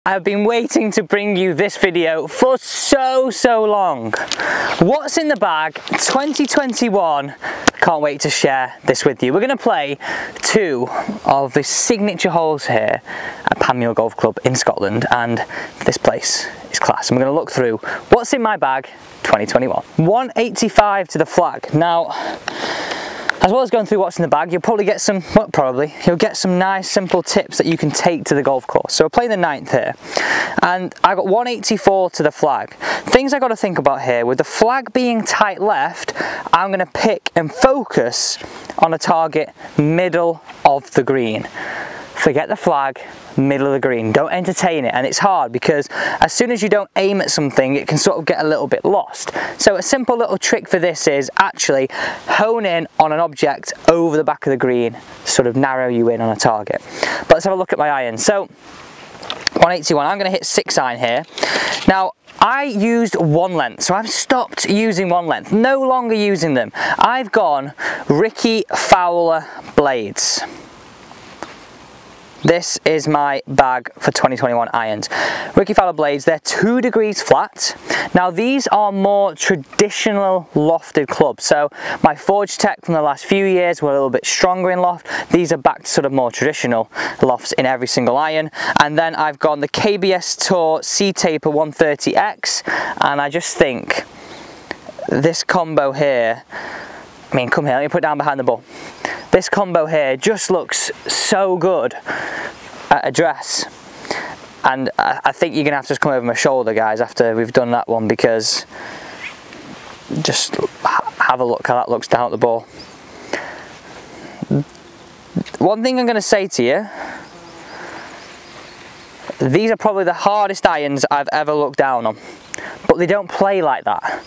I've been waiting to bring you this video for so long. What's in the bag 2021? Can't wait to share this with you. We're going to play two of the signature holes here at Panmure Golf Club in Scotland, and this place is class. I'm going to look through what's in my bag 2021. 185 to the flag. Now, as well as going through what's in the bag, you'll probably get some, you'll get some nice simple tips that you can take to the golf course. So we're playing the 9th here, and I got 184 to the flag. Things I got to think about here, with the flag being tight left, I'm going to pick and focus on a target middle of the green. Forget the flag, middle of the green. Don't entertain it. And it's hard because as soon as you don't aim at something, it can sort of get a little bit lost. So a simple little trick for this is actually hone in on an object over the back of the green, sort of narrow you in on a target. But let's have a look at my iron. So 181, I'm going to hit 6 iron here. Now, I used one length, so I've stopped using one length, no longer using them. I've gone Ricky Fowler blades. This is my bag for 2021 irons. Ricky Fowler blades, they're 2 degrees flat. Now these are more traditional lofted clubs. So my Forge Tech from the last few years were a little bit stronger in loft. These are back to sort of more traditional lofts in every single iron. And then I've gone the KBS Tour C-Taper 130X. And I just think this combo here, I mean, come here, let me put it down behind the ball. This combo here just looks so good at address, and I think you're gonna have to just come over my shoulder, guys, after we've done that one, because just have a look how that looks down at the ball. One thing I'm gonna say to you, these are probably the hardest irons I've ever looked down on, but they don't play like that.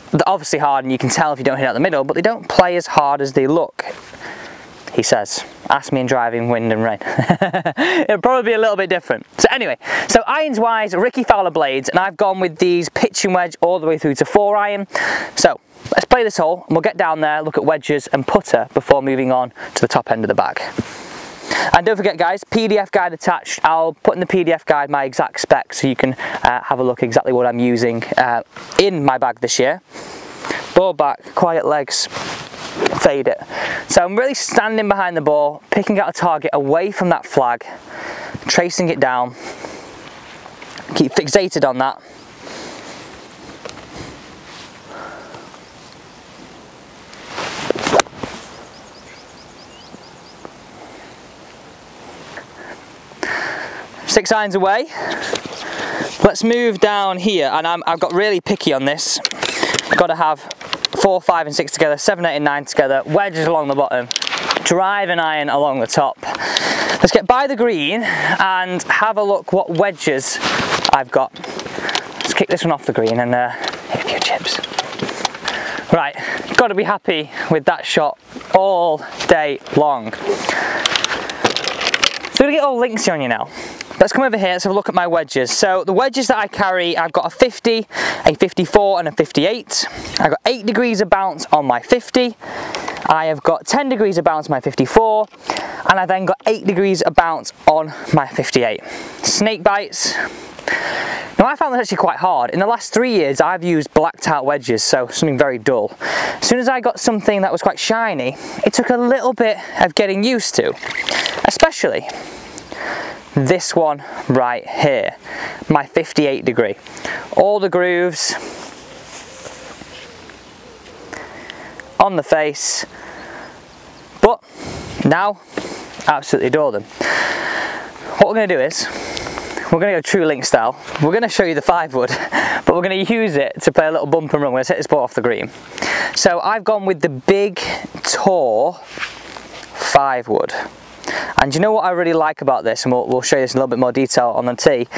They're obviously hard, and you can tell if you don't hit out the middle, but they don't play as hard as they look. He says, ask me in driving, wind and rain. It'll probably be a little bit different. So anyway, so irons wise, Ricky Fowler blades, and I've gone with these pitching wedge all the way through to 4 iron. So let's play this hole, and we'll get down there, look at wedges and putter before moving on to the top end of the bag. And don't forget, guys, PDF guide attached. I'll put in the PDF guide my exact specs so you can have a look exactly what I'm using in my bag this year. Ball back, quiet legs, fade it. So I'm really standing behind the ball, picking out a target away from that flag, tracing it down, keep fixated on that. Six irons away. Let's move down here, and I've got really picky on this. Got to have 4, 5 and 6 together, 7, 8 and 9 together, wedges along the bottom, drive and iron along the top. Let's get by the green and have a look what wedges I've got. Let's kick this one off the green and hit a few chips. Right, got to be happy with that shot all day long. So we're going to get all linksy on you now. Let's come over here, let's have a look at my wedges. So the wedges that I carry, I've got a 50, a 54 and a 58. I've got 8 degrees of bounce on my 50. I have got 10 degrees of bounce on my 54. And I then got 8 degrees of bounce on my 58. Snake bites. Now I found this actually quite hard. In the last 3 years I've used blacked out wedges, so something very dull. As soon as I got something that was quite shiny, it took a little bit of getting used to. Especially this one right here, my 58 degree. All the grooves on the face, but now absolutely adore them. What we're going to do is we're going to go true link style. We're going to show you the 5 wood, but we're going to use it to play a little bump and run. We're going to hit this ball off the green. So I've gone with the big Tour 5 wood. And you know what I really like about this, and we'll show you this in a little bit more detail on the tee,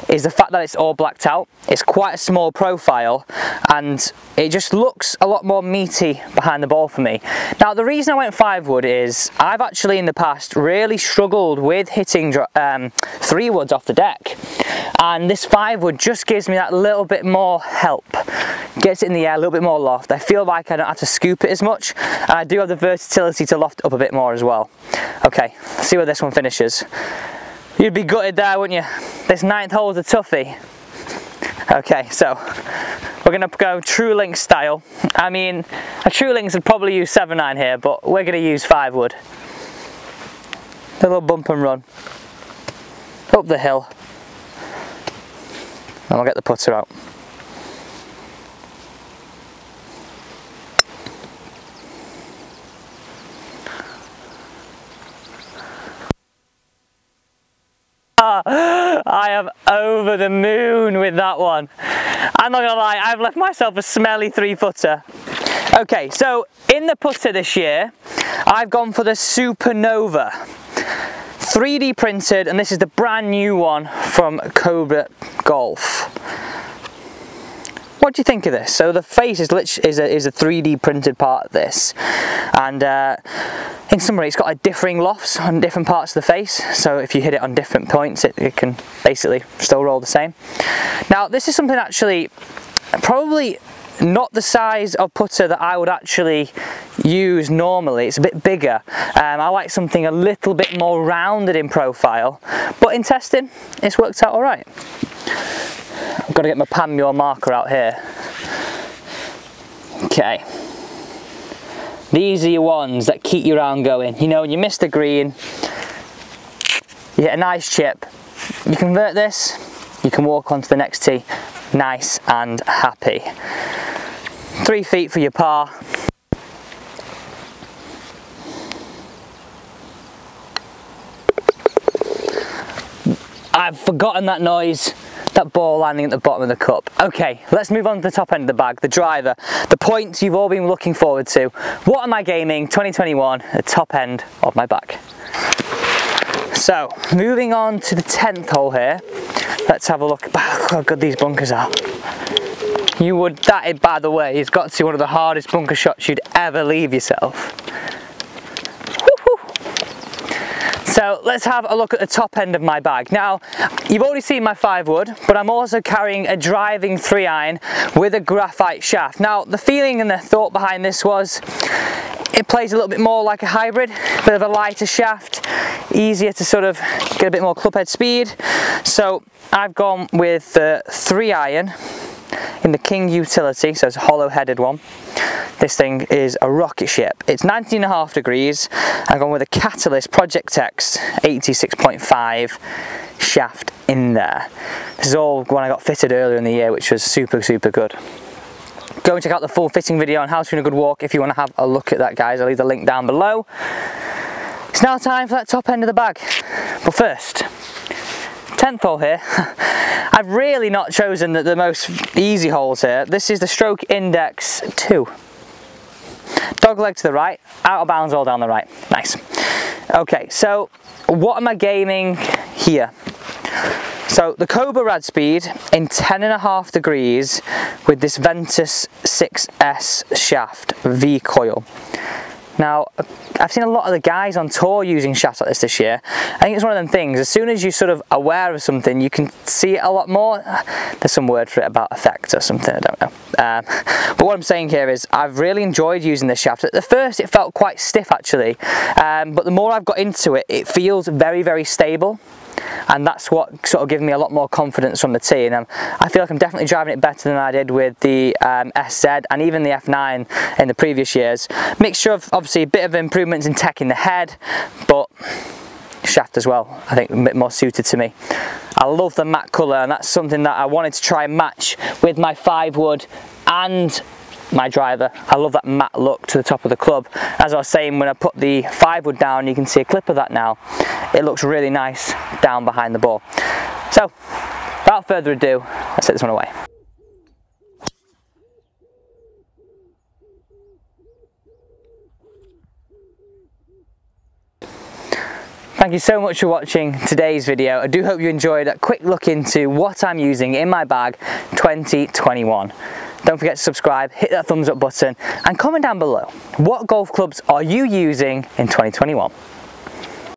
is the fact that it's all blacked out. It's quite a small profile, and it just looks a lot more meaty behind the ball for me. Now the reason I went 5 wood is I've actually in the past really struggled with hitting 3 woods off the deck, and this 5 wood just gives me that little bit more help. Gets it in the air, a little bit more loft. I feel like I don't have to scoop it as much, and I do have the versatility to loft up a bit more as well. Okay, let's see where this one finishes. You'd be gutted there, wouldn't you? This 9th hole is a toughie. Okay, so we're gonna go true link style. I mean, a true links would probably use 7-iron here, but we're gonna use 5 wood. A little bump and run up the hill, and we'll get the putter out. I am over the moon with that one. I'm not gonna lie, I've left myself a smelly 3-footer. Okay, so in the putter this year, I've gone for the Supernova. 3D printed, and this is the brand new one from Cobra Golf. What do you think of this? So the face is literally is a 3D printed part of this, and in summary, it's got like differing lofts on different parts of the face. So if you hit it on different points, it can basically still roll the same. Now, this is something actually probably not the size of putter that I would actually use normally. It's a bit bigger. I like something a little bit more rounded in profile, but in testing, it's worked out all right. I've got to get my pan mule marker out here. Okay. These are your ones that keep your round going. You know, when you miss the green, you get a nice chip. You convert this, you can walk onto the next tee, nice and happy. 3 feet for your par. I've forgotten that noise. That ball landing at the bottom of the cup. Okay, let's move on to the top end of the bag, the driver, the points you've all been looking forward to. What am I gaming 2021, the top end of my bag? So, moving on to the 10th hole here, let's have a look. Look how good these bunkers are. You would, that by the way, has got to be one of the hardest bunker shots you'd ever leave yourself. So let's have a look at the top end of my bag. Now, you've already seen my 5 wood, but I'm also carrying a driving 3-iron with a graphite shaft. Now, the feeling and the thought behind this was, it plays a little bit more like a hybrid, bit of a lighter shaft, easier to sort of get a bit more clubhead speed. So I've gone with the 3-iron in the King utility, so it's a hollow headed one. This thing is a rocket ship. It's 19.5 degrees. I've gone with a Catalyst Project X 86.5 shaft in there. This is all one I got fitted earlier in the year, which was super good. Go and check out the full fitting video on how to win a good walk if you want to have a look at that, guys. I'll leave the link down below. It's now time for that top end of the bag. But first, 10th hole here. I've really not chosen the most easy holes here. This is the Stroke Index 2. Dog leg to the right, out of bounds all down the right. Nice. Okay, so what am I gaming here? So the Cobra Rad Speed in 10.5 degrees with this Ventus 6S shaft V coil. Now, I've seen a lot of the guys on tour using shafts like this year. I think it's one of them things, as soon as you're sort of aware of something, you can see it a lot more. There's some word for it about effect or something, I don't know. But what I'm saying here is, I've really enjoyed using this shaft. At the first, it felt quite stiff actually, but the more I've got into it, it feels very stable. And that's what sort of gives me a lot more confidence from the tee, and I feel like I'm definitely driving it better than I did with the SZ and even the F9 in the previous years. Mixture of obviously a bit of improvements in tech in the head, but shaft as well, I think a bit more suited to me. I love the matte colour, and that's something that I wanted to try and match with my 5 wood and my driver. I love that matte look to the top of the club. As I was saying, when I put the 5 wood down, you can see a clip of that now. It looks really nice down behind the ball. So, without further ado, let's set this one away. Thank you so much for watching today's video. I do hope you enjoyed a quick look into what I'm using in my bag 2021. Don't forget to subscribe, hit that thumbs up button, and comment down below, what golf clubs are you using in 2021?